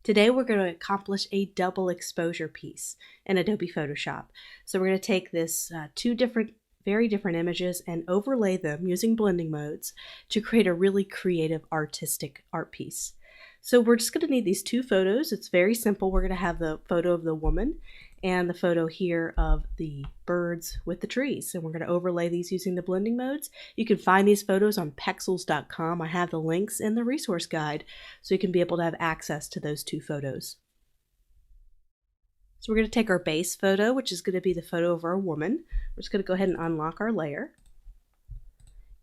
Today we're going to accomplish a double exposure piece in Adobe Photoshop. So we're going to take this very different images and overlay them using blending modes to create a really creative artistic art piece. So we're just going to need these two photos. It's very simple. We're going to have the photo of the woman and the photo here of the birds with the trees. And we're going to overlay these using the blending modes. You can find these photos on pexels.com. I have the links in the resource guide so you can be able to have access to those two photos. So we're going to take our base photo, which is going to be the photo of our woman. We're just going to go ahead and unlock our layer.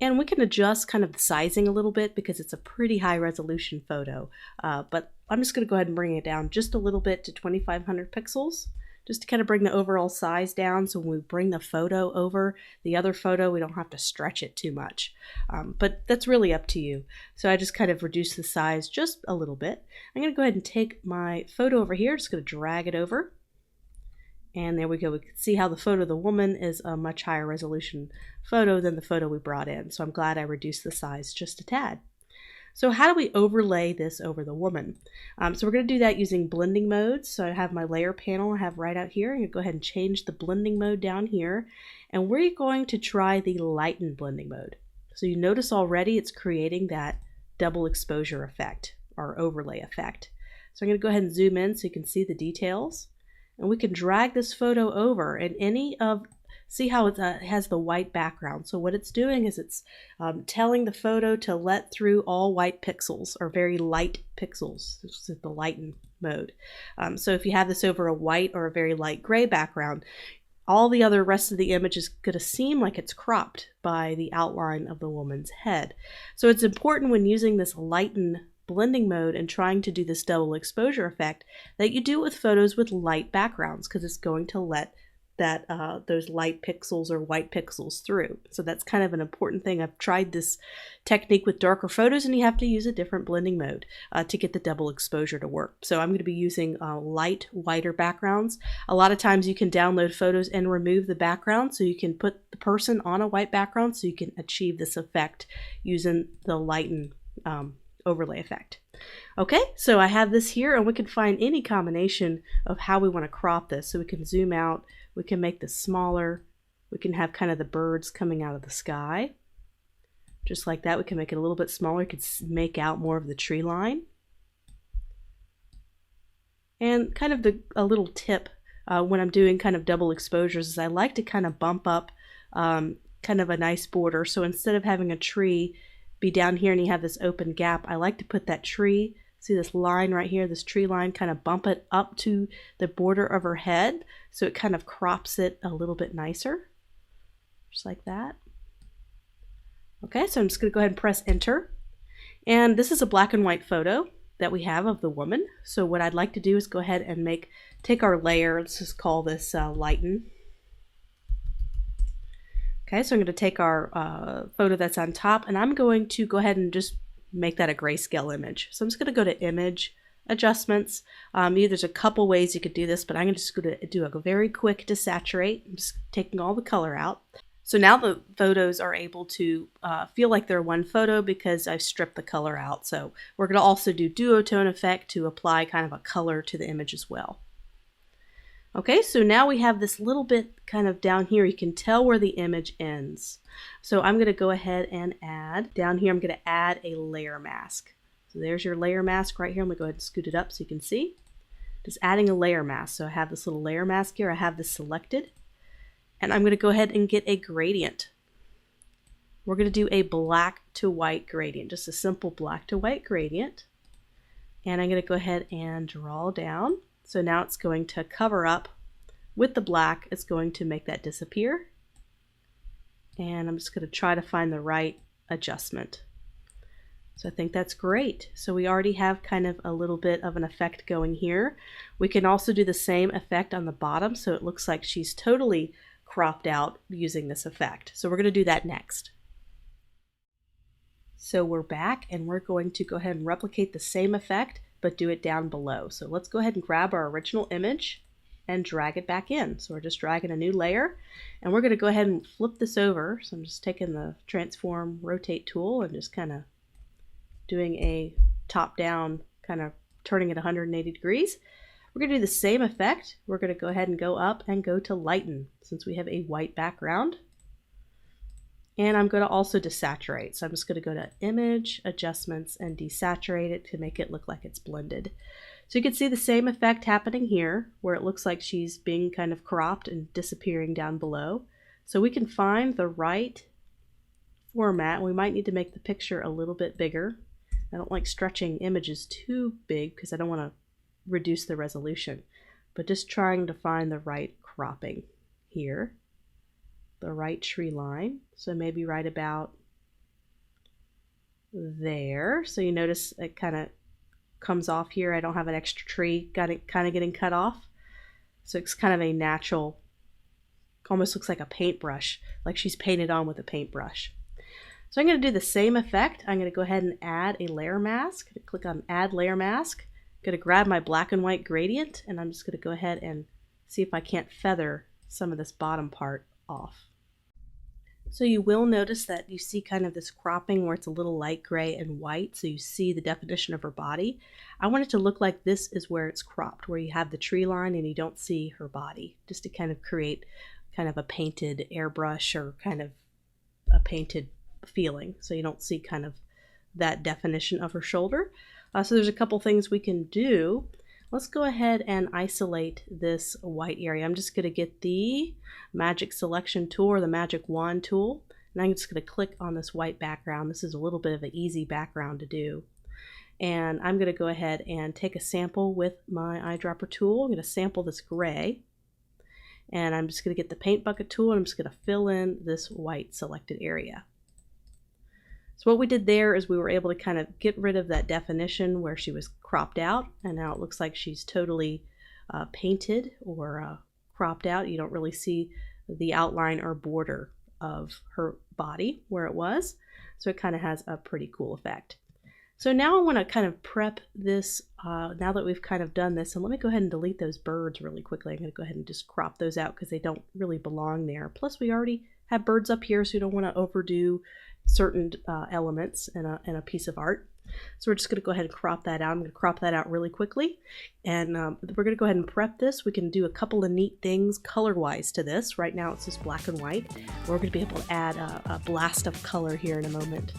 And we can adjust kind of the sizing a little bit because it's a pretty high resolution photo. But I'm just going to go ahead and bring it down just a little bit to 2500 pixels, just to kind of bring the overall size down. So when we bring the photo over the other photo, we don't have to stretch it too much. But that's really up to you. So I just kind of reduce the size just a little bit. I'm going to go ahead and take my photo over here, just going to drag it over. And there we go. We can see how the photo of the woman is a much higher resolution photo than the photo we brought in. So I'm glad I reduced the size just a tad. So how do we overlay this over the woman? So we're going to do that using blending modes. So I have my layer panel I have right out here. I'm going to go ahead and change the blending mode down here. And we're going to try the lighten blending mode. So you notice already it's creating that double exposure effect or overlay effect. So I'm going to go ahead and zoom in so you can see the details. And we can drag this photo over and see how it has the white background. So what it's doing is it's telling the photo to let through all white pixels or very light pixels. This is the lighten mode. So if you have this over a white or a very light gray background, all the other rest of the image is going to seem like it's cropped by the outline of the woman's head. So it's important when using this lighten blending mode and trying to do this double exposure effect that you do it with photos with light backgrounds, because it's going to let those light pixels or white pixels through. So that's kind of an important thing. I've tried this technique with darker photos and you have to use a different blending mode to get the double exposure to work. So I'm going to be using light, whiter backgrounds. A lot of times you can download photos and remove the background, so you can put the person on a white background so you can achieve this effect using the lighten overlay effect. Okay, so I have this here, and we can find any combination of how we want to crop this. So we can zoom out, we can make this smaller, we can have kind of the birds coming out of the sky. Just like that, we can make it a little bit smaller. You can make out more of the tree line. And kind of a little tip when I'm doing kind of double exposures is I like to kind of bump up kind of a nice border. So instead of having a tree be down here and you have this open gap, I like to put that tree, see this line right here, this tree line, kind of bump it up to the border of her head so it kind of crops it a little bit nicer, just like that. Okay, so I'm just going to go ahead and press enter. And this is a black and white photo that we have of the woman. So what I'd like to do is go ahead and take our layer, let's just call this lighten. Okay, so I'm going to take our photo that's on top, and I'm going to go ahead and just make that a grayscale image. So I'm just going to go to Image, Adjustments. There's a couple ways you could do this, but I'm just going to do a very quick desaturate. I'm just taking all the color out. So now the photos are able to feel like they're one photo because I've stripped the color out. So we're going to also do duotone effect to apply kind of a color to the image as well. Okay, so now we have this little bit kind of down here. You can tell where the image ends. So I'm going to go ahead and add, down here I'm going to add a layer mask. So there's your layer mask right here. I'm going to go ahead and scoot it up so you can see. Just adding a layer mask. So I have this little layer mask here. I have this selected. And I'm going to go ahead and get a gradient. We're going to do a black to white gradient, just a simple black to white gradient. And I'm going to go ahead and draw down. So now it's going to cover up with the black. It's going to make that disappear. And I'm just going to try to find the right adjustment. So I think that's great. So we already have kind of a little bit of an effect going here. We can also do the same effect on the bottom, so it looks like she's totally cropped out using this effect. So we're going to do that next. So we're back, and we're going to go ahead and replicate the same effect, but do it down below. So let's go ahead and grab our original image and drag it back in. So we're just dragging a new layer, and we're going to go ahead and flip this over. So I'm just taking the transform rotate tool and just kind of doing a top down kind of turning it 180 degrees. We're going to do the same effect. We're going to go ahead and go up and go to lighten since we have a white background. And I'm going to also desaturate. So I'm just going to go to Image, Adjustments, and desaturate it to make it look like it's blended. So you can see the same effect happening here where it looks like she's being kind of cropped and disappearing down below. So we can find the right format. We might need to make the picture a little bit bigger. I don't like stretching images too big because I don't want to reduce the resolution, but just trying to find the right cropping here, the right tree line. So maybe right about there. So you notice it kind of comes off here. I don't have an extra tree, got it kind of getting cut off. So it's kind of a natural, almost looks like a paintbrush, like she's painted on with a paintbrush. So I'm going to do the same effect. I'm going to go ahead and add a layer mask. Click on Add Layer Mask. I'm going to grab my black and white gradient, and I'm just going to go ahead and see if I can't feather some of this bottom part off. So you will notice that you see kind of this cropping where it's a little light gray and white, so you see the definition of her body. I want it to look like this is where it's cropped, where you have the tree line and you don't see her body, just to kind of create kind of a painted airbrush or kind of a painted feeling, so you don't see kind of that definition of her shoulder. So there's a couple things we can do. Let's go ahead and isolate this white area. I'm just going to get the magic selection tool or the magic wand tool, and I'm just going to click on this white background. This is a little bit of an easy background to do. And I'm going to go ahead and take a sample with my eyedropper tool. I'm going to sample this gray, and I'm just going to get the paint bucket tool and I'm just going to fill in this white selected area. So what we did there is we were able to kind of get rid of that definition where she was cropped out, and now it looks like she's totally painted or cropped out. You don't really see the outline or border of her body where it was. So it kind of has a pretty cool effect. So now I want to kind of prep this, now that we've kind of done this, and let me go ahead and delete those birds really quickly. I'm going to go ahead and just crop those out because they don't really belong there. Plus we already have birds up here, so you don't want to overdo certain elements in a piece of art. So we're just going to go ahead and crop that out. I'm going to crop that out really quickly, and we're going to go ahead and prep this. We can do a couple of neat things color-wise to this. Right now it's just black and white. We're going to be able to add a blast of color here in a moment.